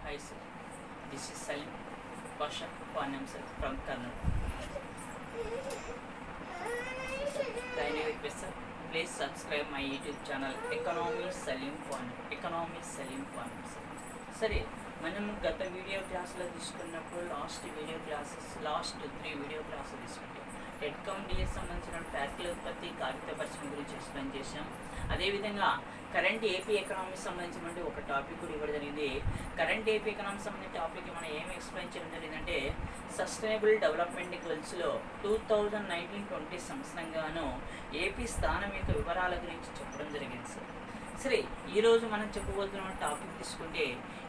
Hi sir, this is Salim Pasha Panam sir from Karnataka. Kindly request sir, please subscribe my YouTube channel Economy Salim Panam. Economy Salim Panam sir. సరే మనం గత video క్లాసులో తీసుకున్నప్పుడు last 3 video క్లాసులు తీసుకుంటాం. హెడ్కమ్ DS సంబంధించిన factory ఉత్పత్తి కాగిత పరిశ్రమ గురించి ఎక్స్ప్లెయిన్ చేసాం. అదేవిధంగా కరెంట్ ఏపీ ఎకనామిక్స్ సంబంధించిన ఒక టాపిక్ కూడా ఇవ్వడం జరిగింది. కరెంట్ ఏపీ ఎకనామిక్స్ సంబంధించిన టాపిక్ మనం ఏమి ఎక్స్ప్లెయిన్ చేయడం జరిగిందంటే సస్టైనబుల్ డెవలప్మెంట్ గోల్స్లో 2019-20 సంవత్సరంగాను ఏపీ స్థానం యొక్క వివరాల గురించి చెప్పడం జరిగింది సార్. సరే ఈరోజు మనం చెప్పబోతున్న టాపిక్ తీసుకుంటే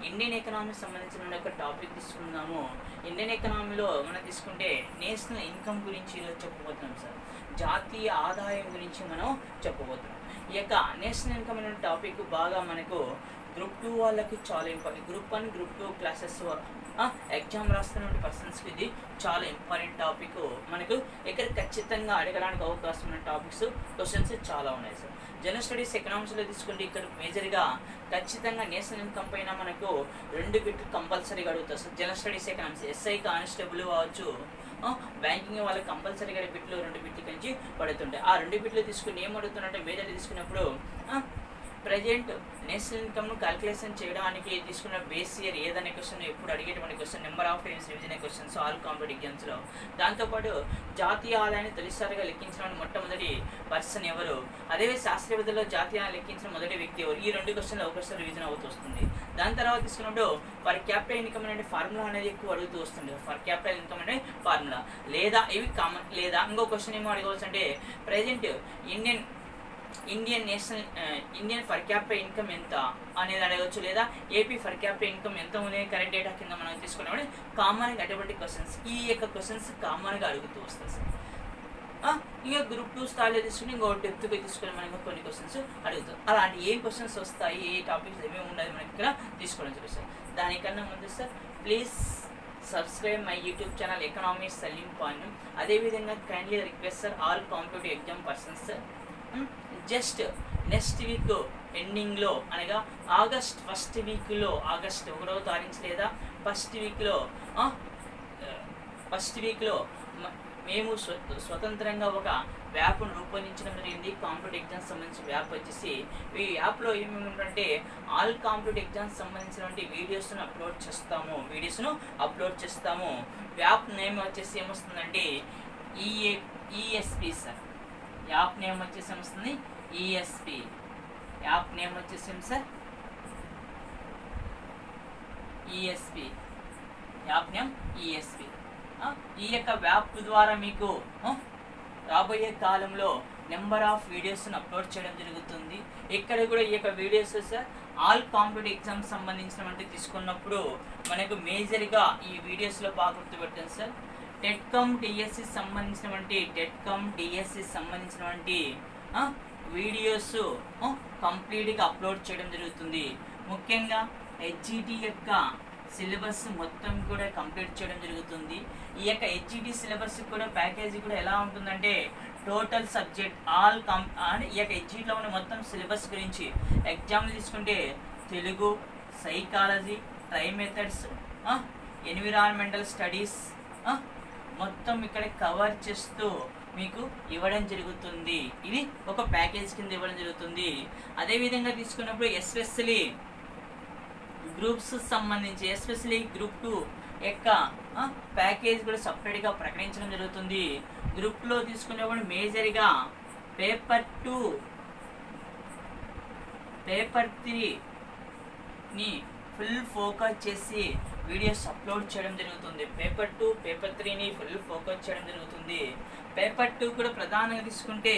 ఇండియన్ ఎకనామీకి సంబంధించిన ఒక టాపిక్ తీసుకుందాము. ఇండియన్ ఎకనామీలో మనం తీసుకుంటే నేషనల్ ఇన్కమ్ గురించి ఈరోజు చెప్పబోతున్నాం సార్. జాతీయ ఆదాయం గురించి మనం చెప్పబోతున్నాం. ఈ యొక్క నేషనల్ ఇన్కమ్ అనే టాపిక్ బాగా మనకు గ్రూప్ 2 వాళ్ళకి చాలా important. Group 1, group 2 classes exam రాస్తున్న పర్సన్స్కి ఇది చాలా ఇంపార్టెంట్ టాపిక్. మనకు ఇక్కడ ఖచ్చితంగా అడగడానికి అవకాశం ఉన్న టాపిక్స్ క్వశ్చన్స్ చాలా ఉన్నాయి సార్. జనరల్ స్టడీస్ ఎకనామిక్స్లో తీసుకుంటే ఇక్కడ మేజర్గా ఖచ్చితంగా నేషనల్ ఇన్కమ్ పైన మనకు 2 బిట్లు కంపల్సరీగా అడుగుతారు sir. General studies economics SI constable కావచ్చు, బ్యాంకింగ్ వాళ్ళకి కంపల్సరీగా బిట్లు 2 బిట్లు నుంచి పడుతుంటాయి. ఆ 2 బిట్లు తీసుకుని ఏం అడుగుతున్నట్టే మేజర్ తీసుకున్నప్పుడు ప్రజెంట్ నేషనల్ ఇన్కమ్ను క్యాల్కులేషన్ చేయడానికి తీసుకున్న బేస్ ఇయర్ ఏదనే క్వశ్చన్ ఎప్పుడు అడిగేటువంటి question, number of times revision questions all competitive ఎగ్జామ్స్లో. దాంతోపాటు జాతీయ ఆదాయాన్ని తొలిసారిగా లెక్కించడం మొట్టమొదటి పర్సన్ ఎవరు, అదే శాస్త్రవేత్తలో జాతీయ లెక్కించిన మొదటి వ్యక్తి ఎవరు, ఈ 2 క్వశ్చన్లు ఒకసారి రివిజన్ అవుతూ వస్తుంది. దాని తర్వాత తీసుకున్నప్పుడు పర్ క్యాపిటల్ ఇన్కమ్ అనే ఫార్ములా అనేది ఎక్కువ అడుగుతూ వస్తుంది. పర్ క్యాపిటల్ ఇన్కమ్ అనే ఫార్ములా లేదా ఇవి కామన్, లేదా ఇంకో క్వశ్చన్ ఏమో అడగవచ్చు అంటే present Indian for capital income ఎంత అనేది అడగవచ్చు, లేదా ఏపీ ఫర్ క్యాపిటల్ ఇన్కమ్ ఎంత ఉన్నాయి కరెంట్ డేటా కింద మనం తీసుకున్నామని కామన్గా అటువంటి క్వశ్చన్స్, ఈ యొక్క క్వశ్చన్స్ కామన్గా అడుగుతూ వస్తాయి సార్. ఇంకా గ్రూప్ 2 స్థాయిలో తీసుకుని ఇంకో డెప్త్గా తీసుకుని మనకు కొన్ని క్వశ్చన్స్ అడుగుతాం. అలాంటి ఏం క్వశ్చన్స్ వస్తాయి, ఏ టాపిక్స్ ఏమేమి ఉన్నది మనకి ఇక్కడ తీసుకోవడం జరుగుతుంది సార్. దానికన్నా ముందు sir please subscribe my YouTube channel economy Saleem Panyam. అదేవిధంగా kindly request sir all competitive exam persons sir, just next week ఎండింగ్లో అనగా ఆగస్ట్ 1st వీక్లో, ఆగస్ట్ 1వ తారీఖు లేదా ఫస్ట్ వీక్లో మేము స్వతంత్రంగా ఒక యాప్ను రూపొందించడం జరిగింది. కాంపిటేటివ్ ఎగ్జామ్స్ సంబంధించిన యాప్ వచ్చేసి ఈ యాప్లో ఏమేమి ఉంటుందంటే ఆల్ కాంపిటేటివ్ ఎగ్జామ్స్ సంబంధించినటువంటి వీడియోస్ను అప్లోడ్ చేస్తాము. యాప్ నేమ్ వచ్చేసి ఏమొస్తుందంటే ఈఎస్పి సార్. యాప్ నేమ్ వచ్చేసి ఏమొస్తుంది ఈఎస్పి. యాప్ నేమ్ వచ్చేసి sir ESP. App name ESP. ఈ యొక్క యాప్ ద్వారా మీకు రాబోయే కాలంలో నెంబర్ ఆఫ్ వీడియోస్ను అప్లోడ్ చేయడం జరుగుతుంది. ఇక్కడ కూడా ఈ యొక్క videos sir all competitive exams సంబంధించినటువంటి తీసుకున్నప్పుడు మనకు మేజర్గా ఈ వీడియోస్లో బాగా గుర్తుపెట్టాను సార్. టెట్కమ్ డిఎస్సి సంబంధించినటువంటి వీడియోస్ కంప్లీట్గా అప్లోడ్ చేయడం జరుగుతుంది. ముఖ్యంగా హెచ్జిటి యొక్క సిలబస్ మొత్తం కూడా కంప్లీట్ చేయడం జరుగుతుంది. ఈ యొక్క హెచ్జిటి సిలబస్ కూడా ప్యాకేజీ కూడా ఎలా ఉంటుందంటే టోటల్ సబ్జెక్ట్ ఈ యొక్క హెచ్జిటిలో ఉన్న మొత్తం సిలబస్ గురించి ఎగ్జామ్లు తీసుకుంటే Telugu, psychology, try methods, environmental studies మొత్తం ఇక్కడ కవర్ చేస్తూ మీకు ఇవ్వడం జరుగుతుంది. ఇది ఒక ప్యాకేజ్ కింద ఇవ్వడం జరుగుతుంది. అదేవిధంగా తీసుకున్నప్పుడు ఎస్పెషలీ గ్రూప్స్ సంబంధించి ఎస్పెషలీ గ్రూప్ 2 యొక్క ప్యాకేజ్ కూడా సపరేట్గా ప్రకటించడం జరుగుతుంది. గ్రూప్లో తీసుకునేప్పుడు మేజర్గా పేపర్ 2, పేపర్ 3ని ఫుల్ ఫోకస్ చేసి వీడియోస్ అప్లోడ్ చేయడం జరుగుతుంది. పేపర్ 2, పేపర్ 3ని ఫుల్ ఫోకస్ చేయడం జరుగుతుంది. పేపర్ 2 కూడా ప్రధానంగా తీసుకుంటే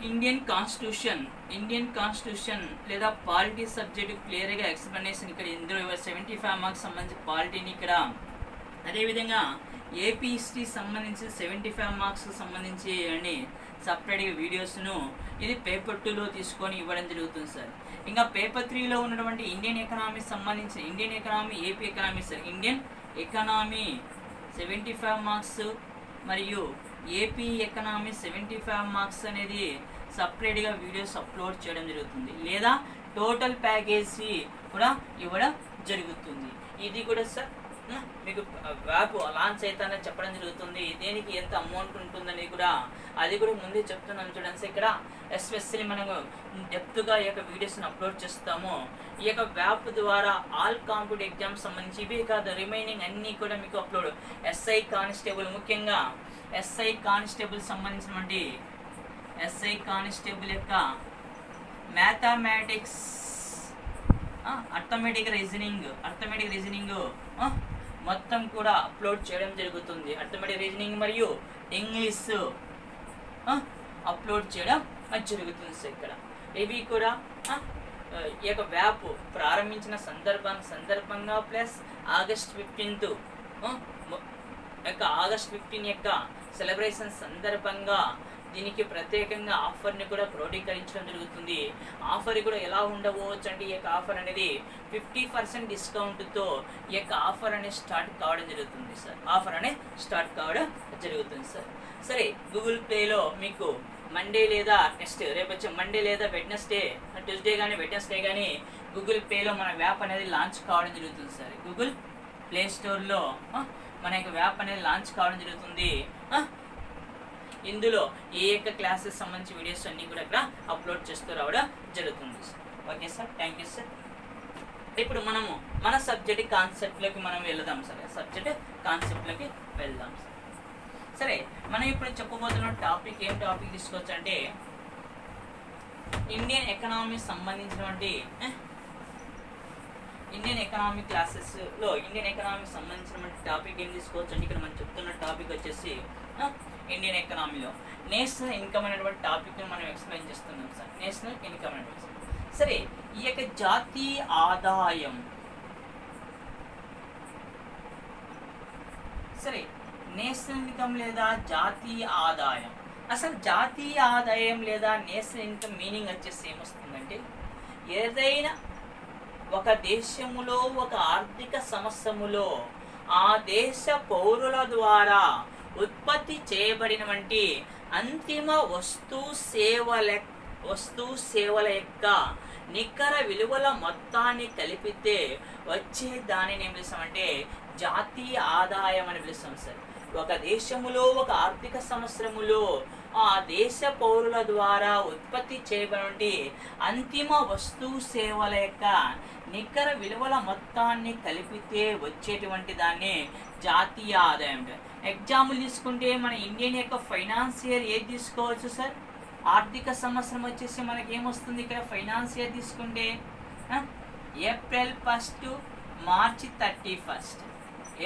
ఇండియన్ కాన్స్టిట్యూషన్ లేదా పాలిటీ సబ్జెక్ట్ క్లియర్గా ఎక్స్ప్లెనేషన్ ఇక్కడ ఇందులో 75 మార్క్స్ సంబంధించి పాలిటీని ఇక్కడ, అదేవిధంగా ఏపీ హిస్టరీ సంబంధించి 75 మార్క్స్ సంబంధించి అని సపరేట్గా వీడియోస్ను ఇది పేపర్ 2లో తీసుకొని ఇవ్వడం జరుగుతుంది సార్. ఇంకా పేపర్ 3లో ఉన్నటువంటి ఇండియన్ ఎకనామీ సంబంధించిన AP economy sir, Indian economy 75 marks మరియు ఏపీ ఎకనామీ 75 మార్క్స్ అనేది సపరేట్గా వీడియోస్ అప్లోడ్ చేయడం జరుగుతుంది, లేదా టోటల్ ప్యాకేజీ కూడా ఇవ్వడం జరుగుతుంది. ఇది కూడా సార్ మీకు యాప్ లాంచ్ అవుతానే చెప్పడం జరుగుతుంది. దేనికి ఎంత అమౌంట్ ఉంటుందని కూడా అది కూడా ముందే చెప్తున్నాను చూడండి సార్. ఇక్కడ ఎస్పెషల్లీ మనము డెప్త్గా ఈ యొక్క వీడియోస్ని అప్లోడ్ చేస్తాము. ఈ యొక్క యాప్ ద్వారా ఆల్ కాంపిటేటివ్ ఎగ్జామ్స్ సంబంధించి ఇవే కాదు, రిమైనింగ్ అన్నీ కూడా మీకు అప్లోడ్. ఎస్ఐ కానిస్టేబుల్, ముఖ్యంగా ఎస్ఐ కానిస్టేబుల్ సంబంధించినటువంటి ఎస్ఐ కానిస్టేబుల్ యొక్క మ్యాథమెటిక్స్, అర్థమెటిక్ రీజనింగ్ మొత్తం కూడా అప్లోడ్ చేయడం జరుగుతుంది. అర్థమెటిక్ రీజనింగ్ మరియు ఇంగ్లీష్ అప్లోడ్ చేయడం జరుగుతుంది సార్. ఇక్కడ ఇవి కూడా ఈ యొక్క యాప్ ప్రారంభించిన సందర్భంగా ప్లస్ ఆగస్ట్ 15 ఆగస్ట్ 15 యొక్క సెలబ్రేషన్ సందర్భంగా దీనికి ప్రత్యేకంగా ఆఫర్ని కూడా క్రోడీకరించడం జరుగుతుంది. ఆఫర్ కూడా ఎలా ఉండవచ్చు అంటే, ఈ యొక్క ఆఫర్ అనేది 50% డిస్కౌంట్తో ఈ యొక్క ఆఫర్ అనేది స్టార్ట్ కావడం జరుగుతుంది సార్. సరే, గూగుల్ ప్లేలో మీకు మండే లేదా రేపు వచ్చే మండే లేదా వెడ్నెస్డే, ట్యూస్డే కానీ వెడ్నెస్డే కానీ గూగుల్ ప్లేలో మన యాప్ అనేది లాంచ్ కావడం జరుగుతుంది సార్. గూగుల్ ప్లే స్టోర్లో మన యొక్క యాప్ అనేది లాంచ్ కావడం జరుగుతుంది. ఇందులో ఏ యొక్క క్లాసెస్ సంబంధించి వీడియోస్ అన్నీ కూడా ఇక్కడ అప్లోడ్ చేస్తూ రావడం జరుగుతుంది sir. Okay sir, thank you sir. ఇప్పుడు మనము మన సబ్జెక్ట్ కాన్సెప్ట్లోకి మనం వెళ్దాం సార్. సరే, మనం ఇప్పుడు చెప్పబోతున్న టాపిక్ ఏం టాపిక్ తీసుకోవచ్చు అంటే, ఇండియన్ ఎకనామీ సంబంధించినటువంటి ఇండియన్ ఎకనామీ క్లాసెస్లో ఇండియన్ ఎకనామీకి సంబంధించినటువంటి టాపిక్ ఏం తీసుకోవచ్చు అంటే, ఇక్కడ మనం చెప్తున్న టాపిక్ వచ్చేసి ఇండియన్ ఎకనామీలో నేషనల్ ఇన్కమ్ అనేటువంటి టాపిక్ని మనం ఎక్స్ప్లెయిన్ చేస్తున్నాం సార్. నేషనల్ ఇన్కమ్ అనేది సరే, ఈ యొక్క జాతీయ ఆదాయం, సరే నేషనల్ ఇన్కమ్ లేదా జాతీయ ఆదాయం, అసలు జాతీయ ఆదాయం లేదా నేషనల్ ఇన్కమ్ మీనింగ్ వచ్చేసి ఏమొస్తుందంటే, ఏదైనా ఒక దేశములో ఒక ఆర్థిక సంవత్సరములో ఆ దేశ పౌరుల ద్వారా ఉత్పత్తి చేయబడినటువంటి అంతిమ వస్తు సేవల యొక్క నికర విలువల మొత్తాన్ని కలిపితే వచ్చే దానిని ఏం పిలుస్తామంటే జాతీయ ఆదాయం అని పిలుస్తాం సార్. ఒక దేశములో ఒక ఆర్థిక సంవత్సరములో ఆ దేశ పౌరుల ద్వారా ఉత్పత్తి చేయబడి అంతిమ వస్తు సేవల యొక్క నికర విలువల మొత్తాన్ని కలిపితే వచ్చేటువంటి దాన్ని జాతీయ ఆదాయం. ఎగ్జాంపుల్ తీసుకుంటే మన ఇండియన్ యొక్క ఫైనాన్షియర్ ఏది తీసుకోవచ్చు సార్? ఆర్థిక సంవత్సరం వచ్చేసి మనకి ఏమొస్తుంది ఇక్కడ ఫైనాన్షియర్ తీసుకుంటే ఏప్రిల్ 1 మార్చి 31,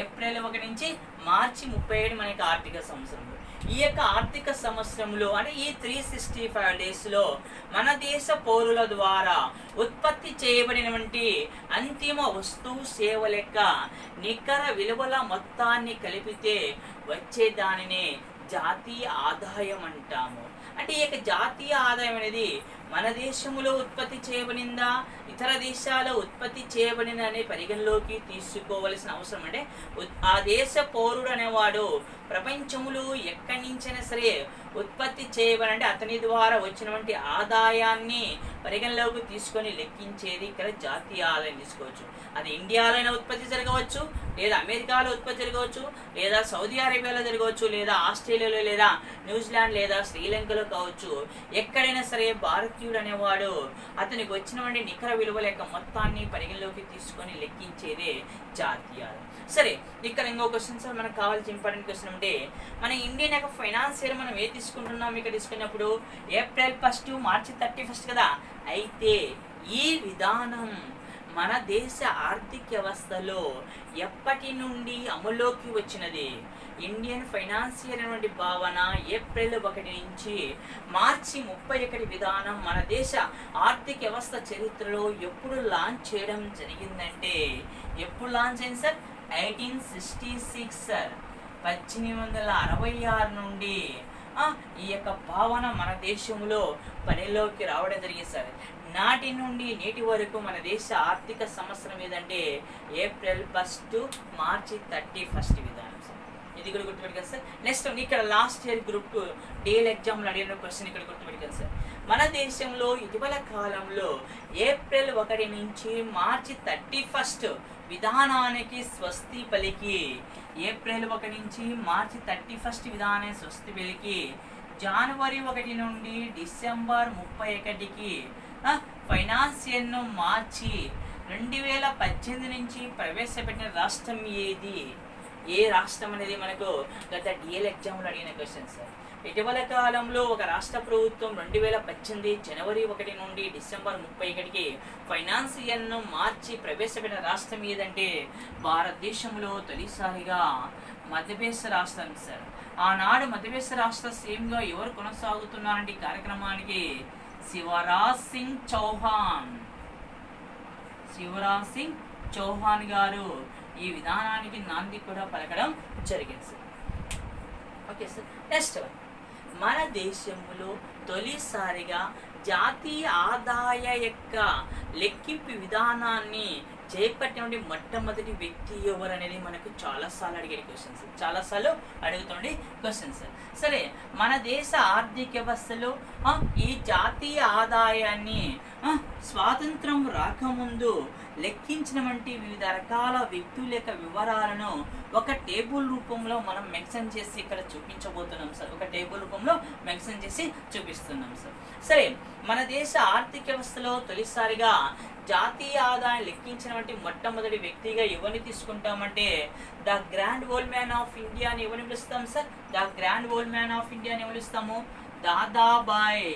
ఏప్రిల్ 1 నుంచి మార్చి 31 మనకి ఆర్థిక సంవత్సరం. ఈ యొక్క ఆర్థిక సంవత్సరంలో అంటే ఈ 365 డేస్లో మన దేశ పౌరుల ద్వారా ఉత్పత్తి చేయబడినటువంటి అంతిమ వస్తువు సేవల యొక్క నికర విలువల మొత్తాన్ని కలిపితే వచ్చే దానిని జాతీయ ఆదాయం అంటాము. అంటే ఈ యొక్క జాతీయ ఆదాయం అనేది మన దేశంలో ఉత్పత్తి చేయబడిందా, ఇతర దేశాల్లో ఉత్పత్తి చేయబడిన అనే పరిగణలోకి తీసుకోవలసిన అవసరం. అంటే ఆ దేశ పౌరుడు అనేవాడు ప్రపంచంలో ఎక్కడి నుంచైనా సరే ఉత్పత్తి చేయబడి అతని ద్వారా వచ్చినటువంటి ఆదాయాన్ని పరిగణలోకి తీసుకొని లెక్కించేది ఇక్కడ జాతీయ ఆదాయం తీసుకోవచ్చు. అది ఇండియాలోనే ఉత్పత్తి జరగవచ్చు, లేదా అమెరికాలో ఉత్పత్తి జరగవచ్చు, లేదా సౌదీ అరేబియాలో జరగవచ్చు, లేదా ఆస్ట్రేలియాలో, లేదా న్యూజిలాండ్, లేదా శ్రీలంకలో కావచ్చు. ఎక్కడైనా సరే భారతీయుడు అనేవాడు అతనికి వచ్చినటువంటి నికర విలువల యొక్క మొత్తాన్ని పరిగణలోకి తీసుకొని లెక్కించేదే జాతీయ ఆదాయం. సరే, ఇక్కడ ఇంకో క్వశ్చన్ సార్ మనకు కావాల్సిన ఇంపార్టెంట్ క్వశ్చన్ అంటే, మన ఇండియన్ యొక్క ఫైనాన్షియర్ మనం ఏది తీసుకుంటున్నాం ఇక్కడ తీసుకున్నప్పుడు ఏప్రిల్ 1 మార్చి 31 కదా. అయితే ఈ విధానం మన దేశ ఆర్థిక వ్యవస్థలో ఎప్పటి నుండి అమల్లోకి వచ్చినది? ఇండియన్ ఫైనాన్షియర్ అనేటువంటి భావన ఏప్రిల్ 1 నుంచి మార్చి 31 విధానం మన దేశ ఆర్థిక వ్యవస్థ చరిత్రలో ఎప్పుడు లాంచ్ చేయడం జరిగిందంటే, ఎప్పుడు లాంచ్ అయింది సార్? 1866 సార్. 1866 నుండి ఈ యొక్క భావన మన దేశంలో పనిలోకి రావడం జరిగింది సార్. నాటి నుండి నేటి వరకు మన దేశ ఆర్థిక సంవత్సరం ఏదంటే ఏప్రిల్ 1 మార్చి 31 విధానం సార్. ఇది కూడా గుర్తుపెట్టుకోండి సార్. నెక్స్ట్ ఇక్కడ లాస్ట్ ఇయర్ గ్రూప్ డిఎల్ ఎగ్జామ్లో అడిగిన క్వశ్చన్ ఇక్కడ గుర్తుపెట్టుకోండి సార్. మన దేశంలో ఇటీవల కాలంలో ఏప్రిల్ 1 నుంచి మార్చి 31 విధానానికి స్వస్తి పలికి, ఏప్రిల్ 1 నుంచి మార్చి 31 విధానానికి స్వస్తి పలికి, జనవరి 1 నుండి డిసెంబర్ 31కి ఫైనాన్షియల్ను మార్చి 2018 నుంచి ప్రవేశపెట్టిన రాష్ట్రం ఏది? ఏ రాష్ట్రం అనేది మనకు గత డిఎల్ ఎగ్జామ్లో అడిగిన క్వశ్చన్ సార్. ఇటీవల కాలంలో ఒక రాష్ట్ర ప్రభుత్వం 2018 జనవరి 1 నుండి డిసెంబర్ 31కి ఫైనాన్షియల్ను మార్చి ప్రవేశపెట్టిన రాష్ట్రం ఏదంటే భారతదేశంలో తొలిసారిగా మధ్యప్రదేశ్ రాష్ట్రం సార్. ఆనాడు మధ్యప్రదేశ్ రాష్ట్ర సీఎంగా ఎవరు కొనసాగుతున్నారంటే ఈ కార్యక్రమానికి శివరాజ్ సింగ్ చౌహాన్. శివరాజ్ సింగ్ చౌహాన్ గారు ఈ విధానానికి నాంది కూడా పలకడం జరిగింది సార్. Okay sir. నెక్స్ట్, మన దేశంలో తొలిసారిగా జాతీయ ఆదాయ యొక్క లెక్కింపు విధానాన్ని చేపట్టిన మొట్టమొదటి వ్యక్తి ఎవరు అనేది మనకు చాలాసార్లు అడిగే క్వశ్చన్స్, చాలాసార్లు అడుగుతుండే క్వశ్చన్స్. సరే, మన దేశ ఆర్థిక వ్యవస్థలో ఈ జాతీయ ఆదాయాన్ని స్వాతంత్రం రాకముందు లెక్కించిన వంటి వివిధ రకాల వ్యక్తుల యొక్క వివరాలను ఒక టేబుల్ రూపంలో మనం మెన్షన్ చేసి ఇక్కడ చూపించబోతున్నాం సార్. ఒక టేబుల్ రూపంలో మెన్షన్ చేసి చూపిస్తున్నాం సార్. సరే, మన దేశ ఆర్థిక వ్యవస్థలో తొలిసారిగా జాతీయ ఆదాయం లెక్కించిన వంటి మొట్టమొదటి వ్యక్తిగా ఎవరిని తీసుకుంటామంటే the grand old man of India అని ఎవరిని పిలుస్తాం సార్? The grand old man of India అని పిలుస్తాము దాదాబాయ్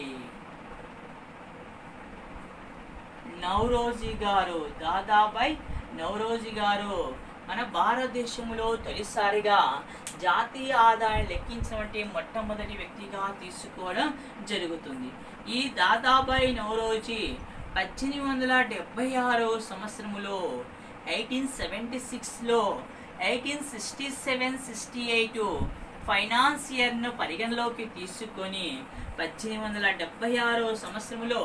నౌరోజీ గారు. దాదాబాయ్ నౌరోజీ గారు మన భారతదేశంలో తొలిసారిగా జాతీయ ఆదాయం లెక్కించినటువంటి మొట్టమొదటి వ్యక్తిగా తీసుకోవడం జరుగుతుంది. ఈ దాదాబాయ్ నౌరోజీ 1876 సంవత్సరములో 1876లో 1867-68 ఫైనాన్సియర్ను పరిగణలోకి తీసుకొని 1876 సంవత్సరంలో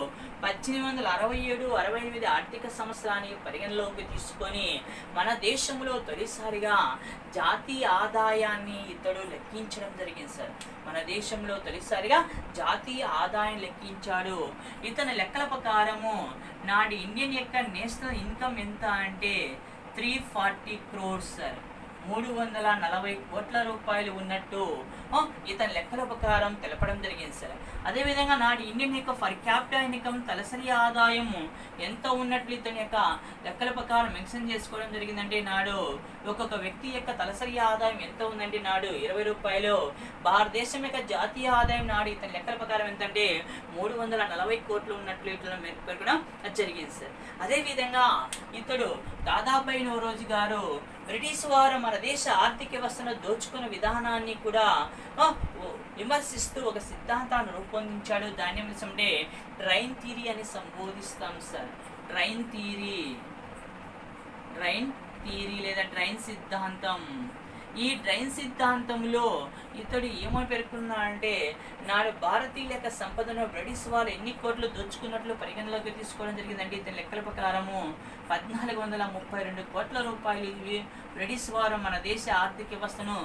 1867-68 ఆర్థిక సంవత్సరాన్ని పరిగణలోకి తీసుకొని మన దేశంలో తొలిసారిగా జాతీయ ఆదాయాన్ని ఇతడు లెక్కించడం జరిగింది సార్. మన దేశంలో తొలిసారిగా జాతీయ ఆదాయం లెక్కించాడు. ఇతని లెక్కల ప్రకారము నాటి ఇండియన్ యొక్క నేషనల్ ఇన్కమ్ ఎంత అంటే 340 crores సార్. 340 కోట్ల రూపాయలు ఉన్నట్టు ఇతని లెక్కల ప్రకారం తెలపడం జరిగింది సార్. అదేవిధంగా నాటి ఇండియన్ యొక్క ఫర్ క్యాపిటల్ ఇన్కమ్ తలసరి ఆదాయం ఎంత ఉన్నట్లు ఇతని యొక్క లెక్కల ప్రకారం మెన్షన్ చేసుకోవడం జరిగిందంటే నాడు ఒక్కొక్క వ్యక్తి యొక్క తలసరి ఆదాయం ఎంత ఉందంటే నాడు 20 రూపాయలు. భారతదేశం యొక్క జాతీయ ఆదాయం నాడు ఇతని లెక్కల ప్రకారం ఎంతంటే 340 కోట్లు ఉన్నట్లు ఇట్లా పెరగడం జరిగింది సార్. అదేవిధంగా ఇతడు దాదాబాయ్ నౌరోజీ గారు బ్రిటిష్ వారు మన దేశ ఆర్థిక వ్యవస్థను దోచుకున్న విధానాన్ని కూడా విమర్శిస్తూ ఒక సిద్ధాంతాన్ని రూపొందించాడు. దాన్ని ఏమిటంటే డ్రైన్ థియరీ అని సంబోధిస్తాం సార్. డ్రైన్ థియరీ లేదా డ్రైన్ సిద్ధాంతం. ఈ డ్రైన్ సిద్ధాంతంలో ఇతడు ఏమని పేర్కొన్నాడంటే నాడు భారతీయుల యొక్క సంపదను బ్రిటిష్ వాళ్ళు ఎన్ని కోట్లు దోచుకున్నట్లు పరిగణలోకి తీసుకోవడం జరిగిందంటే ఇతని లెక్కల ప్రకారము 1432 కోట్ల రూపాయలు బ్రిటిష్ వారు మన దేశ ఆర్థిక వ్యవస్థను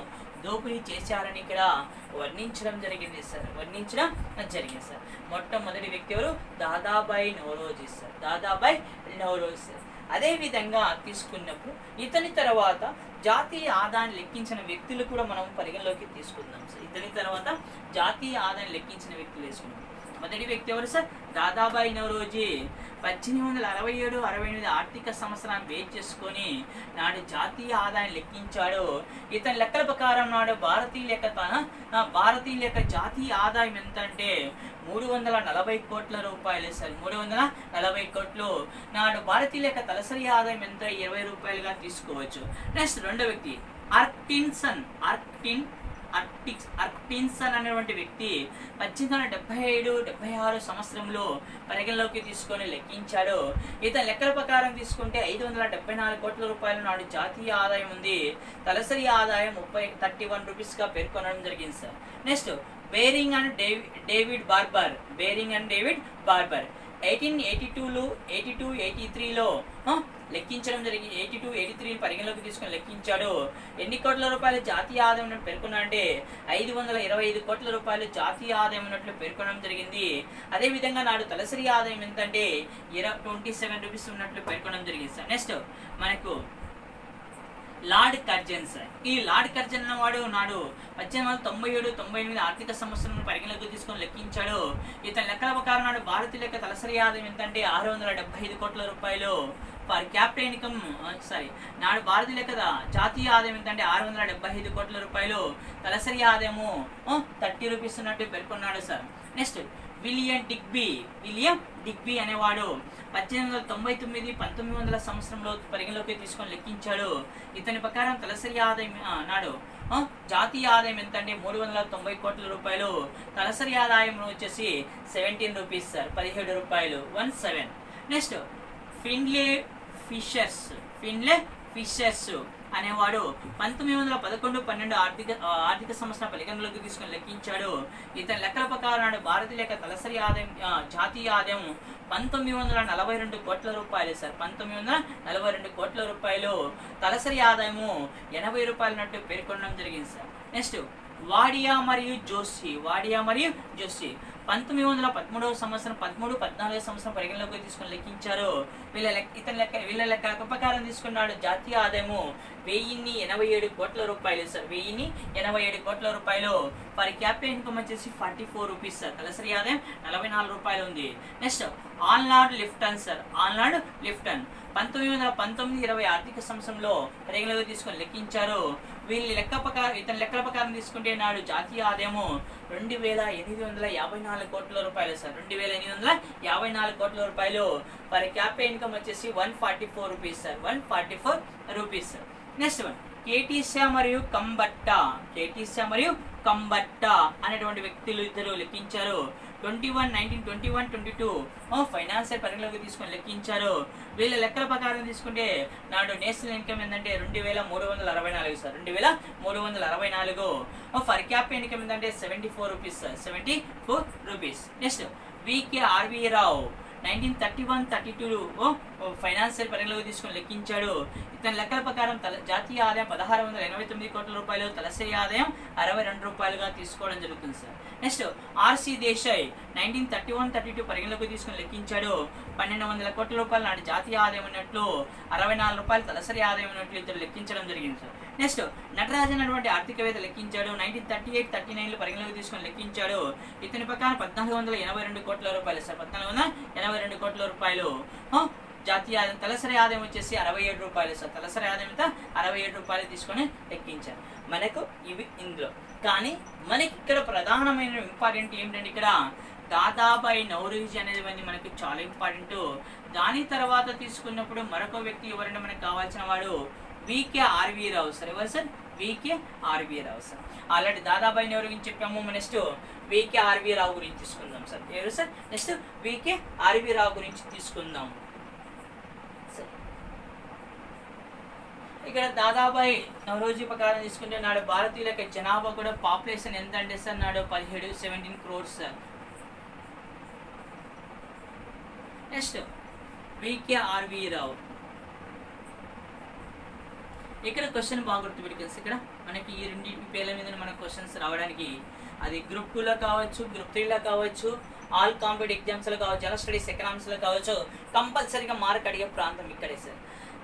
దోపిడీ చేశారని ఇక్కడ వర్ణించడం జరిగింది సార్. మొట్టమొదటి వ్యక్తి ఎవరు? దాదాబాయ్ నౌరోజీ సార్. దాదాబాయ్ నౌరోజీ సార్. అదేవిధంగా తీసుకున్నప్పుడు ఇతని తర్వాత జాతీయ ఆదాయాన్ని లెక్కించిన వ్యక్తులు కూడా మనం పరిగణలోకి తీసుకుందాం సార్. ఇతని తర్వాత జాతీయ ఆదాయాన్ని లెక్కించిన వ్యక్తులు వేసుకున్నాం. మొదటి వ్యక్తి ఎవరు సార్? దాదాబాయ్ నౌరోజీ 1867-68 ఆర్థిక సంవత్సరాన్ని బేస్ చేసుకొని నాడు జాతీయ ఆదాయం లెక్కించాడు. ఇతని లెక్కల ప్రకారం నాడు భారతీయుల యొక్క జాతీయ ఆదాయం ఎంత అంటే 340 కోట్ల రూపాయలు సార్. 340 కోట్లు. నాడు భారతీయుల యొక్క తలసరి ఆదాయం ఎంత 20 రూపాయలుగా తీసుకోవచ్చు. నెక్స్ట్ రెండో వ్యక్తి అర్కిన్సన్ అనేటువంటి వ్యక్తి 1877-76 సంవత్సరంలో పరిగణలోకి తీసుకొని లెక్కించాడు. ఇతని లెక్కల ప్రకారం తీసుకుంటే 574 కోట్ల రూపాయలు నాడు జాతీయ ఆదాయం ఉంది. తలసరి ఆదాయం 31 రూపీస్గా పేర్కొనడం జరిగింది sir. Next Baring and David Barbour 1882-83లో లెక్కించడం జరిగింది. 82-83 పరిగణలోకి తీసుకొని లెక్కించాడు. ఎన్ని కోట్ల రూపాయలు జాతీయ ఆదాయం ఉన్నట్టు పేర్కొన్నాడంటే 525 కోట్ల రూపాయలు జాతీయ ఆదాయం ఉన్నట్లు పేర్కొనడం జరిగింది. అదేవిధంగా నాడు తలసరి ఆదాయం ఎంతంటే 27 రూపీస్ ఉన్నట్లు పేర్కొనడం జరిగింది సార్. నెక్స్ట్ మనకు లార్డ్ కర్జన్ సార్. ఈ లార్డ్ కర్జన్ వాడు నాడు 1897-98 ఆర్థిక సంవత్సరం పరిగణలోకి తీసుకొని లెక్కించాడు. ఇతని లెక్కల ప్రకారం నాడు భారతీయుల యొక్క తలసరి ఆదాయం ఎంతంటే 675 కోట్ల రూపాయలు. పర్ క్యాపిటల్ ఇన్కమ్ నాడు భారతీయుల యొక్క జాతీయ ఆదాయం ఎంతంటే 675 కోట్ల రూపాయలు. తలసరి ఆదాయము 30 రూపీస్ ఉన్నట్టు పేర్కొన్నాడు సార్. నెక్స్ట్ విలియం డిగ్బీ అనేవాడు 1899-1900 సంవత్సరంలో పరిగణలోకి తీసుకొని లెక్కించాడు. ఇతని ప్రకారం తలసరి ఆదాయం నాడు జాతీయ ఆదాయం ఎంత అంటే 390 కోట్ల రూపాయలు. తలసరి ఆదాయం వచ్చేసి 17 రూపీస్ సార్, 17 రూపాయలు 17. నెక్స్ట్ ఫిన్లే ఫిషర్స్ అనేవాడు 1911-12 ఆర్థిక సంవత్సరం పరిగణలోకి తీసుకొని లెక్కించాడు. ఇతని లెక్కల ప్రకారం నాడు భారతీయుల యొక్క తలసరి ఆదాయం జాతీయ ఆదాయం 1942 కోట్ల రూపాయలు సార్, 1942 కోట్ల రూపాయలు. తలసరి ఆదాయము 80 రూపాయలు నట్టు పేర్కొనడం జరిగింది సార్. నెక్స్ట్ వాడియా మరియు జోషి 1913 సంవత్సరం 13-14 సంవత్సరం పరిగణలోకి తీసుకొని లెక్కించారు. వీళ్ళ లెక్క ప్రకారం తీసుకున్నాడు జాతీయ ఆదాయము 1087 కోట్ల రూపాయలు సార్, 1087 కోట్ల రూపాయలు. పర్ క్యాపిటల్ ఇన్కమ్ వచ్చేసి 44 రూపీస్ సార్, తలసరి ఆదాయం 44 రూపాయలు ఉంది. నెక్స్ట్ ఆర్నాల్డ్ లిఫ్టన్ 1919-20 ఆర్థిక సంవత్సరంలో పరిగణలోకి తీసుకొని లెక్కించారు. ఇతని లెక్కల ప్రకారం తీసుకుంటే నాడు జాతీయ ఆదాయము 2854 కోట్ల రూపాయలు సార్, 2854 కోట్ల రూపాయలు. పర్ క్యాపిటల్ ఇన్కమ్ వచ్చేసి 144 rupees sir, 144 rupees. Next one కేటీసా మరియు కంబట్ట అనేటువంటి వ్యక్తులు ఇద్దరు లెక్కించారు. 1921-22 ఫైనాన్షియల్ పరిగణలోకి తీసుకొని లెక్కించారు. వీళ్ళ లెక్కల ప్రకారం తీసుకుంటే నాడు నేషనల్ ఇన్కమ్ ఏంటంటే 2364 సార్, 2364. పర్ క్యాపిటల్ ఇన్కమ్ ఏంటంటే 74 rupees sir, 74 rupees. Next V K Rao 1931-32 financial పరిగణలోకి తీసుకొని లెక్కించాడు. ఇతని లెక్కల ప్రకారం జాతీయ ఆదాయం 1689 కోట్ల రూపాయలు, తలసరి ఆదాయం 62 రూపాయలుగా తీసుకోవడం జరుగుతుంది సార్. నెక్స్ట్ ఆర్సి దేశాయ్ 1931-32 పరిగణలోకి తీసుకొని లెక్కించాడు. 1200 కోట్ల రూపాయలు నాటి జాతీయ ఆదాయం ఉన్నట్లు, 64 రూపాయలు తలసరి ఆదాయం ఉన్నట్లు ఇతరు లెక్కించడం జరిగింది సార్. నెక్స్ట్ నటరాజన్ అటువంటి ఆర్థికవేత్త లెక్కించాడు. 1938-39 పరిగణలోకి తీసుకొని లెక్కించాడు. ఇతని ప్రకారం 1482 కోట్ల రూపాయలు సార్, 1482 కోట్ల రూపాయలు. జాతీయ ఆదాయం తలసరి ఆదాయం వచ్చేసి 67 రూపాయలు సార్, తలసరి ఆదాయం అంతా 67 రూపాయలు తీసుకొని లెక్కించారు. మనకు ఇవి ఇందులో కానీ మనకి ఇక్కడ ప్రధానమైన ఇంపార్టెంట్ ఏంటంటే ఇక్కడ దాదాబాయి నౌరోజీ అనేది మనకు చాలా ఇంపార్టెంట్. దాని తర్వాత తీసుకున్నప్పుడు మరొక వ్యక్తి ఎవరంటే మనకు కావాల్సిన వాడు వికే రావు సార్. ఎవరు సార్? వికే రావు సార్. ఆల్రెడీ దాదాబాయి నెహ్రూ గురించి చెప్పాము. నెక్స్ట్ వికే రావు గురించి తీసుకుందాం సార్. ఎవరు సార్? నెక్స్ట్ వికే రావు గురించి తీసుకుందాం. ఇక్కడ దాదాబాయి నౌరోజీ ప్రకారం తీసుకుంటే నాడు భారతీయుల యొక్క జనాభా కూడా పాపులేషన్ ఎంత అంటే సార్ నాడు 17 crores సార్. నెక్స్ట్ వికే రావు. ఇక్కడ క్వశ్చన్ బాగా గుర్తుపెట్టుకోవచ్చు. ఇక్కడ మనకి ఈ రెండింటి పేర్ల మీద మన క్వశ్చన్స్ రావడానికి అది గ్రూప్ 2లో కావచ్చు, గ్రూప్ 3లో కావచ్చు, ఆల్ కాంపిటేటివ్ ఎగ్జామ్స్లో కావచ్చు, జనరల్ స్టడీస్ ఎకనామిక్స్లో కావచ్చు, కంపల్సరీగా మార్క్ అడిగే ప్రాంతం ఇక్కడే సార్.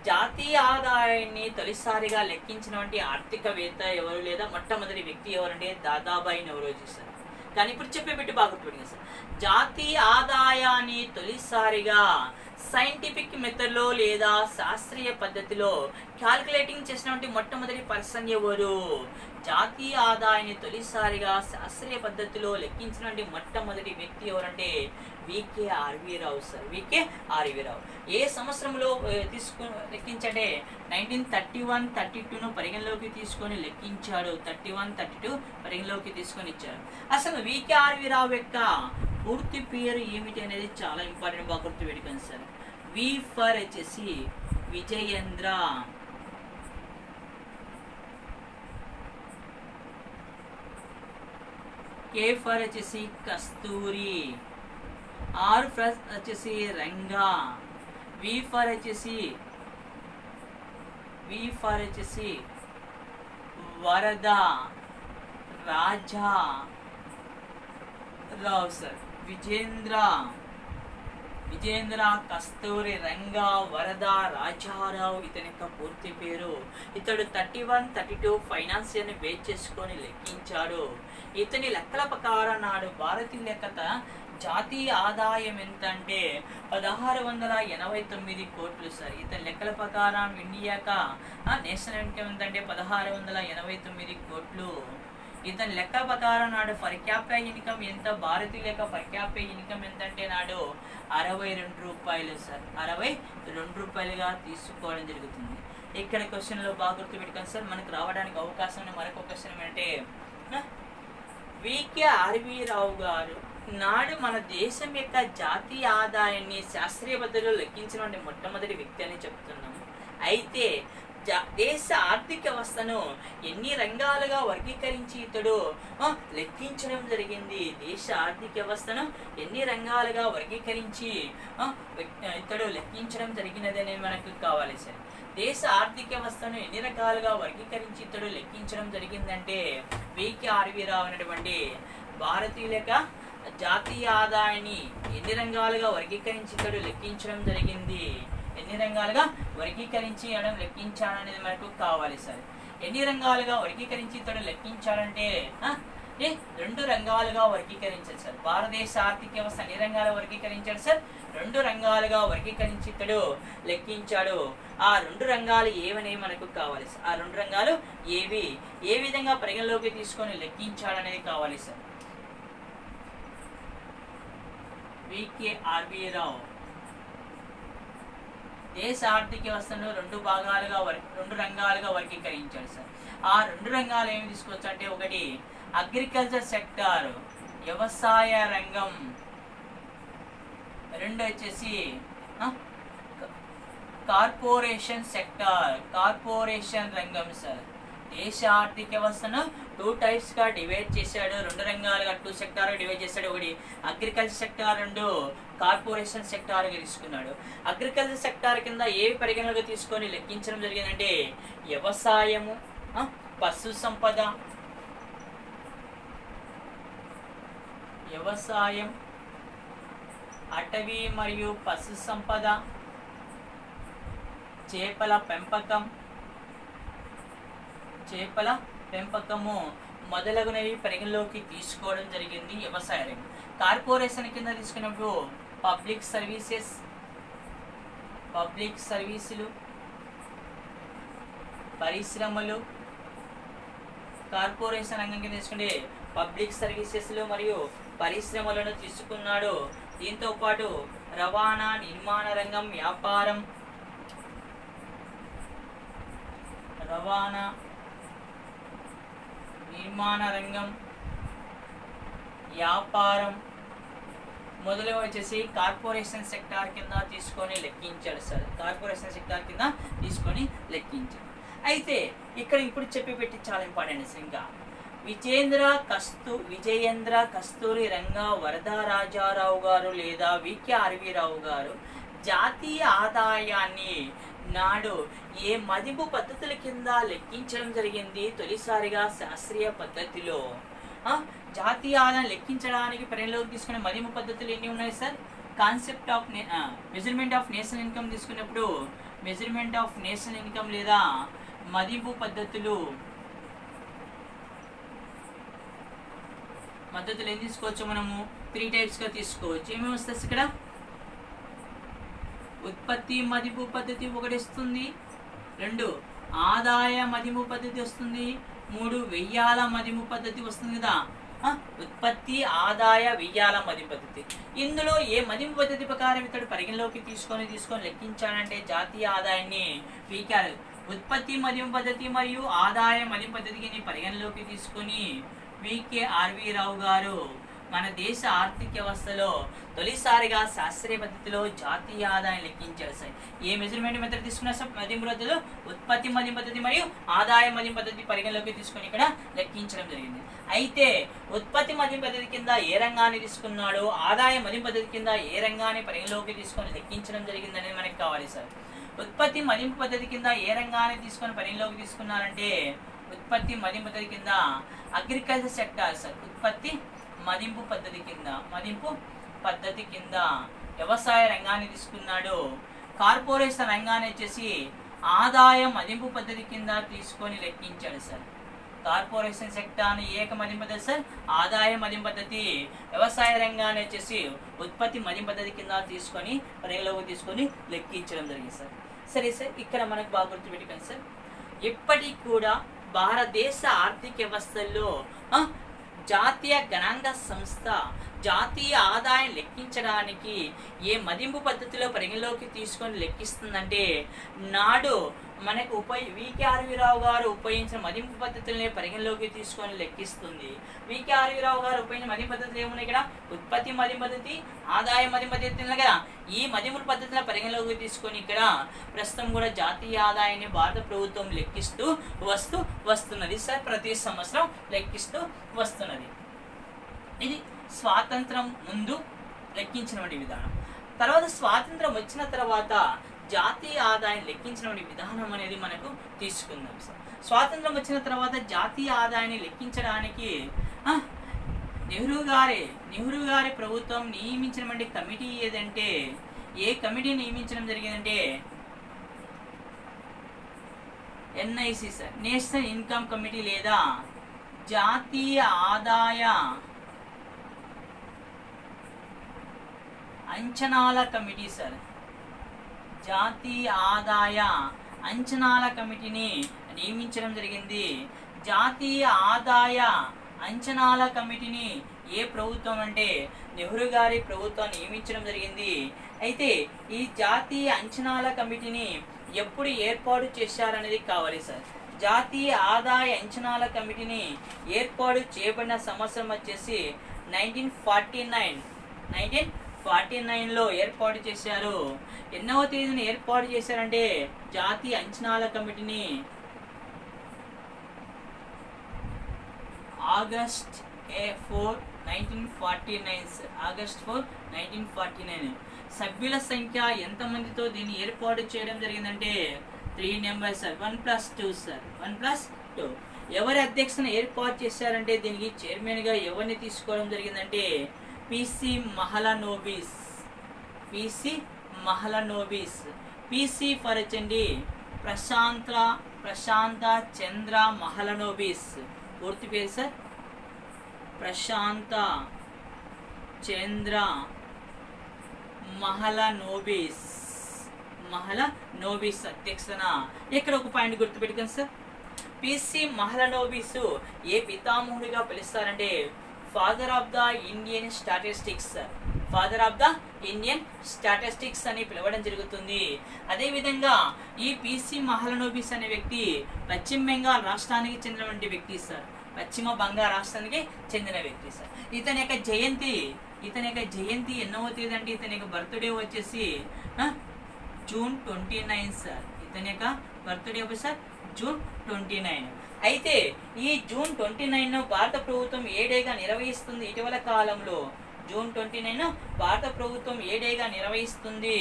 జాతీయ ఆదాయాన్ని తొలిసారిగా లెక్కించినటువంటి ఆర్థికవేత్త ఎవరు లేదా మొట్టమొదటి వ్యక్తి ఎవరంటే దాదాబాయి నౌరోజీ సార్. కానీ ఇప్పుడు చెప్పేబెట్టి బాగా గుర్తుపెట్టుకోండి సార్. జాతీయ ఆదాయాన్ని తొలిసారిగా సైంటిఫిక్ మెథడ్లో లేదా శాస్త్రీయ పద్ధతిలో క్యాల్కులేటింగ్ చేసినటువంటి మొట్టమొదటి పర్సన్ ఎవరు? జాతీయ ఆదాయాన్ని తొలిసారిగా శాస్త్రీయ పద్ధతిలో లెక్కించినటువంటి మొట్టమొదటి వ్యక్తి ఎవరంటే వికే రావు సార్. వికే రావు ఏ సంవత్సరంలో లెక్కించంటే 1931-32 పరిగణలోకి తీసుకొని లెక్కించాడు. 31-32 పరిగణలోకి తీసుకొని ఇచ్చాడు. అసలు వికే రావు యొక్క పూర్తి పేరు ఏమిటి అనేది చాలా ఇంపార్టెంట్, బాగా గుర్తు పెట్టుకోండి సార్. వి ఫర్ వచ్చేసి విజయేంద్ర, కే ఫర్ వచ్చేసి కస్తూరి, ఆర్ ఫర్ వచ్చేసి రంగా, వి ఫర్ వచ్చేసి వి ఫర్ వచ్చేసి వరద రాజా రావు సార్. విజేంద్ర కస్తూరి రంగా వరద రాజారావు ఇతని యొక్క పూర్తి పేరు. ఇతడు 31-32 ఫైనాన్షియల్ని బేస్ చేసుకొని లెక్కించాడు. ఇతని లెక్కల ప్రకారం నాడు భారతీయ లెక్కత జాతీయ ఆదాయం ఎంత అంటే 1689 కోట్లు సార్. ఇతని లెక్కల ప్రకారం ఇండియాక నేషనల్ ఇన్కమ్ ఎంత అంటే 1689 కోట్లు. ఇతని లెక్క ప్రకారం నాడు పర్ క్యాపిటల్ ఇన్కమ్ ఎంత, భారతీయ లెక్క పర్ క్యాపిటల్ ఇన్కమ్ ఎంత అంటే నాడు 62 రూపాయలు సార్. 62 రూపాయలుగా తీసుకోవడం జరుగుతుంది. ఇక్కడ క్వశ్చన్లో బాగా గుర్తుపెట్టుకోండి సార్. మనకు రావడానికి అవకాశం ఉన్న మరొక క్వశ్చన్ ఏమంటే వికే రావు గారు నాడు మన దేశం యొక్క జాతీయ ఆదాయాన్ని శాస్త్రీయ పద్ధతిలో లెక్కించిన మొట్టమొదటి వ్యక్తి అని చెప్తున్నాము. అయితే దేశ ఆర్థిక వ్యవస్థను ఎన్ని రంగాలుగా వర్గీకరించి ఇతడు లెక్కించడం జరిగింది. దేశ ఆర్థిక వ్యవస్థను ఎన్ని రంగాలుగా వర్గీకరించి ఇతడు లెక్కించడం జరిగినది అనేది మనకు కావాలి సార్. దేశ ఆర్థిక వ్యవస్థను ఎన్ని రకాలుగా వర్గీకరించి ఇతడు లెక్కించడం జరిగిందంటే వికే రావు అనేటువంటి భారతీయుల యొక్క జాతీయ ఆదాయాన్ని ఎన్ని రంగాలుగా వర్గీకరించి ఇతడు లెక్కించడం జరిగింది. ఎన్ని రంగాలుగా వర్గీకరించి లెక్కించాలనేది మనకు కావాలి సార్. ఎన్ని రంగాలుగా వర్గీకరించి ఇతడు లెక్కించాలంటే 2 రంగాలుగా వర్గీకరించాడు సార్. భారతదేశ ఆర్థిక వ్యవస్థ ఎన్ని రంగాలు వర్గీకరించాడు సార్? 2 రంగాలుగా వర్గీకరించి ఇతడు లెక్కించాడు. ఆ 2 రంగాలు ఏవనే మనకు కావాలి సార్. ఆ 2 రంగాలు ఏవి, ఏ విధంగా పరిగణలోకి తీసుకొని లెక్కించాడనేది కావాలి సార్. వికే రావు దేశ ఆర్థిక వ్యవస్థను 2 రంగాలుగా వర్గీకరించాడు సార్. ఆ 2 రంగాలు ఏమి తీసుకోవచ్చు అంటే, ఒకటి అగ్రికల్చర్ సెక్టార్ వ్యవసాయ రంగం, 2 వచ్చేసి కార్పొరేషన్ సెక్టార్ కార్పొరేషన్ రంగం సార్. దేశ ఆర్థిక వ్యవస్థను 2 types గా డివైడ్ చేశాడు. 2 రంగాలుగా 2 సెక్టార్ డివైడ్ చేశాడు. ఒకటి అగ్రికల్చర్ సెక్టార్, 2 కార్పొరేషన్ సెక్టార్ గా తీసుకున్నాడు. అగ్రికల్చర్ సెక్టార్ కింద ఏవి పరిగణనగా తీసుకొని లెక్కించడం జరిగిందంటే వ్యవసాయము, పశు సంపద, వ్యవసాయం, అటవీ మరియు పశు సంపద, చేపల పెంపకము మొదలగునవి పరిగణలోకి తీసుకోవడం జరిగింది వ్యవసాయ రంగం. కార్పొరేషన్ కింద తీసుకున్నప్పుడు పబ్లిక్ సర్వీసులు, పరిశ్రమలు. కార్పొరేషన్ రంగం కింద తీసుకుంటే పబ్లిక్ సర్వీసెస్లు మరియు పరిశ్రమలను తీసుకున్నాడు. దీంతో పాటు రవాణా, నిర్మాణ రంగం, వ్యాపారం, నిర్మాణ రంగం, వ్యాపారం మొదలు వచ్చేసి కార్పొరేషన్ సెక్టార్ కింద తీసుకొని లెక్కించాడు సార్. కార్పొరేషన్ సెక్టార్ కింద తీసుకొని లెక్కించాడు. అయితే ఇక్కడ ఇప్పుడు చెప్పి పెట్టి చాలా ఇంపార్టెంట్. ఇంకా విజయేంద్ర కస్తూరి రంగా వరద రాజారావు గారు లేదా వికే రావు గారు జాతీయ ఆదాయాన్ని నాడు ఏ మదింపు పద్ధతుల కింద లెక్కించడం జరిగింది? తొలిసారిగా శాస్త్రీయ పద్ధతిలో. జాతీయ ఆదాయం లెక్కించడానికి పరిగణలోకి తీసుకునే మదింపు పద్ధతులు ఎన్ని ఉన్నాయి sir? Concept of measurement of national income తీసుకున్నప్పుడు మెజర్మెంట్ ఆఫ్ నేషనల్ ఇన్కమ్ లేదా మదింపు పద్ధతులు ఏం తీసుకోవచ్చు? మనము 3 types గా తీసుకోవచ్చు. ఏమేమి వస్తుంది ఇక్కడ? ఉత్పత్తి మదింపు పద్ధతి ఒకటి వస్తుంది, 2 ఆదాయ మదింపు పద్ధతి వస్తుంది, 3 వెయ్యాల మదింపు పద్ధతి వస్తుంది కదా. ఉత్పత్తి, ఆదాయ, వెయ్యాల మదింపు పద్ధతి. ఇందులో ఏ మదింపు పద్ధతి ప్రకారం ఇతడు పరిగణలోకి తీసుకొని లెక్కించాడంటే జాతీయ ఆదాయాన్ని వీకారు ఉత్పత్తి మదింపు పద్ధతి మరియు ఆదాయ మదింపు పద్ధతిని పరిగణలోకి తీసుకొని వికే రావు గారు మన దేశ ఆర్థిక వ్యవస్థలో తొలిసారిగా శాస్త్రీయ పద్ధతిలో జాతీయ ఆదాయం లెక్కించారు సార్. ఏ మెజర్మెంట్ మెథడ్ తీసుకున్నారు సార్? మదింపు పద్ధతిలో ఉత్పత్తి మదింపు పద్ధతి మరియు ఆదాయ మదింపు పద్ధతి పరిగణలోకి తీసుకొని ఇక్కడ లెక్కించడం జరిగింది. అయితే ఉత్పత్తి మదింపు పద్ధతి కింద ఏ రంగాన్ని తీసుకున్నాడో, ఆదాయ మదింపు పద్ధతి కింద ఏ రంగాన్ని పరిగణలోకి తీసుకొని లెక్కించడం జరిగింది అనేది మనకి కావాలి సార్. ఉత్పత్తి మదింపు పద్ధతి కింద ఏ రంగాన్ని తీసుకొని పరిగణలోకి తీసుకున్నారంటే ఉత్పత్తి మదింపు పద్ధతి కింద అగ్రికల్చర్ సెక్టార్ సార్. ఉత్పత్తి మదింపు పద్ధతి కింద వ్యవసాయ రంగాన్ని తీసుకున్నాడు. కార్పొరేషన్ రంగాన్ని వచ్చేసి ఆదాయ మదింపు పద్ధతి కింద తీసుకొని లెక్కించాడు సార్. కార్పొరేషన్ సెక్టార్ని ఏక మదింపు పద్ధతి సార్, ఆదాయ మదింపు పద్ధతి. వ్యవసాయ రంగాన్ని వచ్చేసి ఉత్పత్తి మదింపు పద్ధతి కింద తీసుకొని పరిగణలోకి తీసుకొని లెక్కించడం జరిగింది సార్. సరే సార్, ఇక్కడ మనకు బాగా గుర్తుపెట్టుకోండి సార్, ఇప్పటికి కూడా భారతదేశ ఆర్థిక వ్యవస్థల్లో జాతీయ గణాంక సంస్థ జాతీయ ఆదాయం లెక్కించడానికి ఏ మదింపు పద్ధతిలో పరిగణలోకి తీసుకొని లెక్కిస్తుందంటే నాడు మనకు వికే రావు గారు ఉపయోగించిన మదింపు పద్ధతులనే పరిగణలోకి తీసుకొని లెక్కిస్తుంది. వికే రావు గారు ఉపయోగించిన మదింపు పద్ధతులు ఏమున్నాయి ఇక్కడ? ఉత్పత్తి మదింపు పద్ధతి, ఆదాయ మదింపు పద్ధతి ఉన్నాయి కదా. ఈ మదింపు పద్ధతుల పరిగణలోకి తీసుకొని ఇక్కడ ప్రస్తుతం కూడా జాతీయ ఆదాయాన్ని భారత ప్రభుత్వం లెక్కిస్తూ వస్తున్నది సార్. ప్రతి సంవత్సరం లెక్కిస్తూ వస్తున్నది. ఇది స్వాతంత్రం ముందు లెక్కించినటువంటి విధానం. తర్వాత స్వాతంత్రం వచ్చిన తర్వాత జాతీయ ఆదాయం లెక్కించినటువంటి విధానం అనేది మనకు తీసుకుందాం సార్. స్వాతంత్రం వచ్చిన తర్వాత జాతీయ ఆదాయాన్ని లెక్కించడానికి నెహ్రూ గారి ప్రభుత్వం నియమించినటువంటి కమిటీ ఏదంటే, ఏ కమిటీ నియమించడం జరిగిందంటే NIC sir, national income committee లేదా జాతీయ ఆదాయ అంచనాల కమిటీ సార్. జాతీయ ఆదాయ అంచనాల కమిటీని నియమించడం జరిగింది. జాతీయ ఆదాయ అంచనాల కమిటీని ఏ ప్రభుత్వం అంటే నెహ్రూ గారి ప్రభుత్వం నియమించడం జరిగింది. అయితే ఈ జాతీయ అంచనాల కమిటీని ఎప్పుడు ఏర్పాటు చేశారనేది కావాలి సార్. జాతీయ ఆదాయ అంచనాల కమిటీని ఏర్పాటు చేయబడిన సంవత్సరం వచ్చేసి 1949లో ఏర్పాటు చేశారు. ఎన్నవ తేదీని ఏర్పాటు చేశారంటే జాతీయ అంచనాల కమిటీని ఆగస్ట్ 4, 1949. సభ్యుల సంఖ్య ఎంతమందితో దీన్ని ఏర్పాటు చేయడం జరిగిందంటే 3 మెంబర్స్ సార్. 1+2 సార్. 1+2. ఎవరి అధ్యక్షతన ఏర్పాటు చేశారంటే దీనికి చైర్మన్గా ఎవరిని తీసుకోవడం జరిగిందంటే పిసి మహలనోబిస్. పిసి ఫర్ వచ్చండి ప్రశాంత చంద్ర మహలనోబిస్. పూర్తి పేరు సార్ ప్రశాంత చంద్ర మహలనోబిస్ అధ్యక్షతన. ఇక్కడ ఒక పాయింట్ గుర్తుపెట్టుకోండి సార్. పిసి మహలనోబిస్ ఏ పితామహుడిగా పిలుస్తారంటే father of the Indian statistics అని పిలవడం జరుగుతుంది. అదేవిధంగా ఈ పిసి మహలనోబిస్ అనే వ్యక్తి పశ్చిమ బెంగాల్ రాష్ట్రానికి చెందినటువంటి వ్యక్తి సార్. పశ్చిమ బంగాల్ రాష్ట్రానికి చెందిన వ్యక్తి సార్. ఇతని యొక్క జయంతి ఎన్నవ తేదీ అంటే ఇతని యొక్క బర్త్డే వచ్చేసి జూన్ 29 సార్. ఇతని యొక్క బర్త్డే సార్ జూన్ 29. అయితే ఈ జూన్ 29 భారత ప్రభుత్వం ఏ డేగా నిర్వహిస్తుంది? ఇటీవల కాలంలో జూన్ 29 భారత ప్రభుత్వం ఏ డేగా నిర్వహిస్తుంది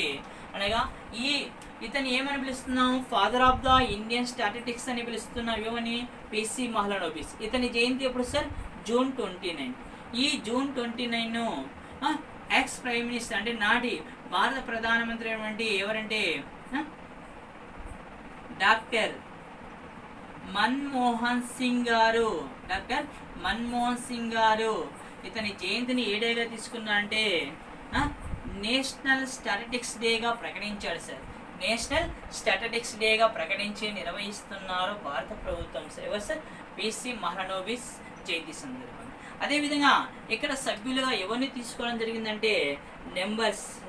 అనగా ఇతని ఏమని పిలుస్తున్నాం? Father of the Indian statistics అని పిలుస్తున్నాం. ఏమని? పిసి మహలనోబిస్. ఇతని జయంతి ఎప్పుడు సార్? జూన్ 29. ఈ జూన్ 29 ఎక్స్ ప్రైమ్ మినిస్టర్ అంటే నాటి భారత ప్రధానమంత్రి ఎవరంటే డాక్టర్ మన్మోహన్ సింగ్ గారు ఇతని జయంతిని ఏ డేగా తీసుకున్నారంటే నేషనల్ స్టాటిస్టిక్స్ డేగా ప్రకటించాడు సార్. నేషనల్ స్టాటిస్టిక్స్ డేగా ప్రకటించి నిర్వహిస్తున్నారు భారత ప్రభుత్వం సార్. ఎవరు సార్? పిసి మహలనోబిస్ జయంతి సందర్భంగా. అదేవిధంగా ఇక్కడ సభ్యులుగా ఎవరిని తీసుకోవడం జరిగిందంటే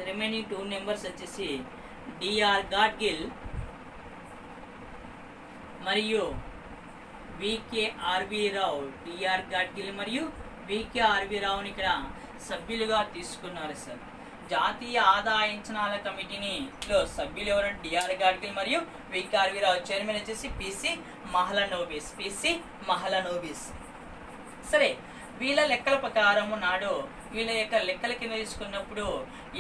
రిమైనింగ్ 2 మెంబర్స్ వచ్చేసి డిఆర్ గాడ్గిల్ మరియు వికేఆర్వి రావు. డిఆర్ గాడ్గిల్ మరియు వికేఆర్వి రావుని ఇక్కడ సభ్యులుగా తీసుకున్నారు సార్. జాతీయ ఆదాయ అంచనాల కమిటీని సభ్యులు ఎవరంటే డిఆర్ గాడ్గిల్ మరియు వికేఆర్వి రావు. చైర్మన్ వచ్చేసి పిసి మహలనోబిస్. సరే, వీళ్ళ లెక్కల ప్రకారము నాడు వీళ్ళ యొక్క లెక్కల కింద తీసుకున్నప్పుడు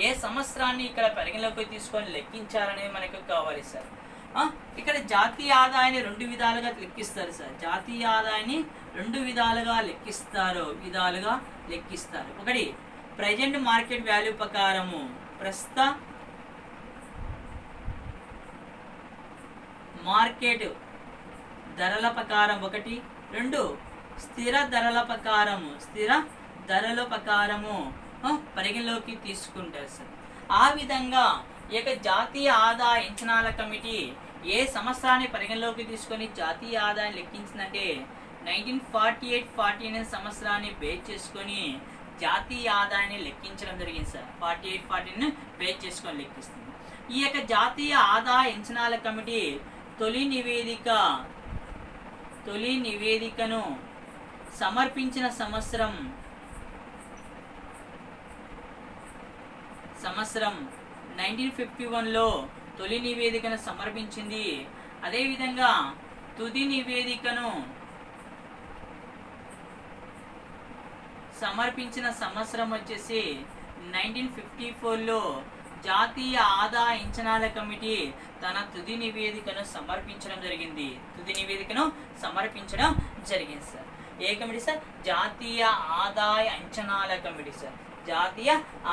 ఏ సంవత్సరాన్ని ఇక్కడ పరిగణలోకి తీసుకొని లెక్కించాలనేది మనకు కావాలి సార్. ఇక్కడ జాతీయ ఆదాయాన్ని 2 విధాలుగా లెక్కిస్తారు సార్. జాతీయ ఆదాయాన్ని 2 విధాలుగా లెక్కిస్తారు. ఒకటి ప్రజెంట్ మార్కెట్ వాల్యూ ప్రకారము, ప్రస్తుత మార్కెట్ ధరల ప్రకారం ఒకటి. 2 స్థిర ధరల ప్రకారము పరిగణలోకి తీసుకుంటారు సార్. ఆ విధంగా ఈ యొక్క జాతీయ ఆదాయ అంచనాల కమిటీ ఏ సంవత్సరాన్ని పరిగణలోకి తీసుకొని జాతీయ ఆదాయం లెక్కించిందంటే 1948-49 సంవత్సరాన్ని బేస్ చేసుకొని జాతీయ ఆదాయాన్ని లెక్కించడం జరిగింది సార్. 48-49 బేస్ చేసుకొని లెక్కిస్తుంది. ఈ యొక్క జాతీయ ఆదాయ అంచనాల కమిటీ తొలి నివేదికను సమర్పించిన సంవత్సరం 1951లో తొలి నివేదికను సమర్పించింది. అదేవిధంగా తుది నివేదికను సమర్పించిన సంవత్సరం వచ్చేసి 1954లో జాతీయ ఆదాయ అంచనాల కమిటీ తన తుది నివేదికను సమర్పించడం జరిగింది సార్. ఏ కమిటీ సార్? జాతీయ ఆదాయ అంచనాల కమిటీ సార్. జాతీయ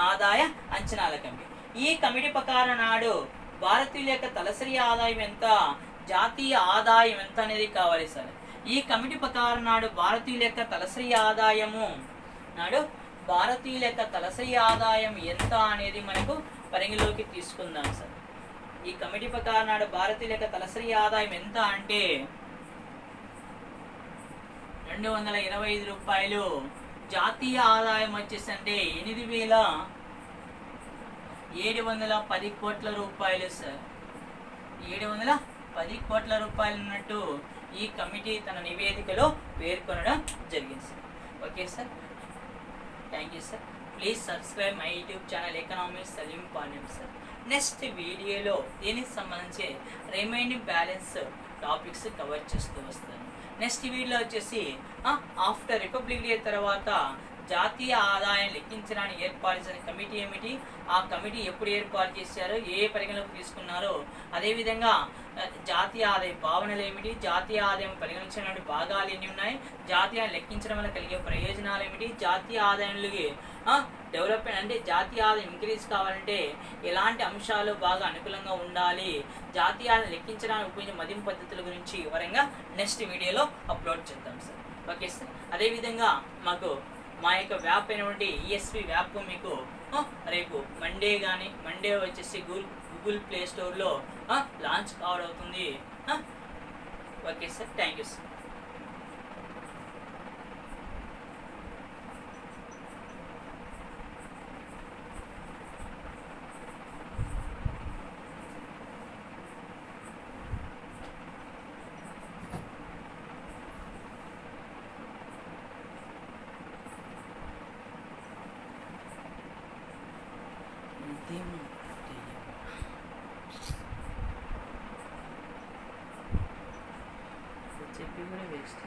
ఆదాయ అంచనాల కమిటీ. ఈ కమిటీ ప్రకారం నాడు భారతీయుల యొక్క తలసరి ఆదాయం ఎంత, జాతీయ ఆదాయం ఎంత అనేది కావాలి సార్. ఈ కమిటీ ప్రకారం నాడు భారతీయుల యొక్క తలసరి ఆదాయం ఎంత అనేది మనకు పరిగణలోకి తీసుకుందాం సార్. ఈ కమిటీ ప్రకారం నాడు భారతీయుల యొక్క తలసరి ఆదాయం ఎంత అంటే 225 రూపాయలు. జాతీయ ఆదాయం వచ్చేసి అంటే 8,710 కోట్ల రూపాయలు సార్. 710 కోట్ల రూపాయలు ఉన్నట్టు ఈ కమిటీ తన నివేదికలో పేర్కొనడం జరిగింది sir. Okay sir, thank you sir. Please subscribe my YouTube channel economics Saleem Pandyam sir. Next వీడియోలో దీనికి సంబంధించి రిమైనింగ్ బ్యాలెన్స్ టాపిక్స్ కవర్ చేస్తూ వస్తాను. నెక్స్ట్ వీడియోలో వచ్చేసి ఆఫ్టర్ రిపబ్లిక్ డే తర్వాత జాతీయ ఆదాయం లెక్కించడానికి ఏర్పాటు చేసిన కమిటీ ఏమిటి, ఆ కమిటీ ఎప్పుడు ఏర్పాటు చేశారో, ఏ పరిగణలోకి తీసుకున్నారో, అదేవిధంగా జాతీయ ఆదాయ భావనలు ఏమిటి, జాతీయ ఆదాయం పరిగణించిన భాగాలు ఎన్ని ఉన్నాయి, జాతీయ లెక్కించడం వల్ల కలిగే ప్రయోజనాలు ఏమిటి, జాతీయ ఆదాయాలకి డెవలప్మెంట్ అంటే జాతీయ ఆదాయం ఇంక్రీజ్ కావాలంటే ఎలాంటి అంశాలు బాగా అనుకూలంగా ఉండాలి, జాతీయ ఆదాయం లెక్కించడానికి ఉపయోగించే మదింపు పద్ధతుల గురించి వివరంగా నెక్స్ట్ వీడియోలో అప్లోడ్ చేద్దాం సార్. Okay sir. అదేవిధంగా మా యొక్క యాప్ అయినటువంటి ESP యాప్ మీకు రేపు మండే వచ్చేసి గూగుల్ ప్లే స్టోర్లో లాంచ్ కావడవుతుంది. Okay sir, thank you sir. చెప్పి కూడా వేస్ట్.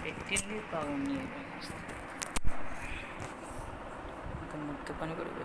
పెట్టింది బాగుంది, ఇంకా మొత్తం పని కూడా వేస్ట్.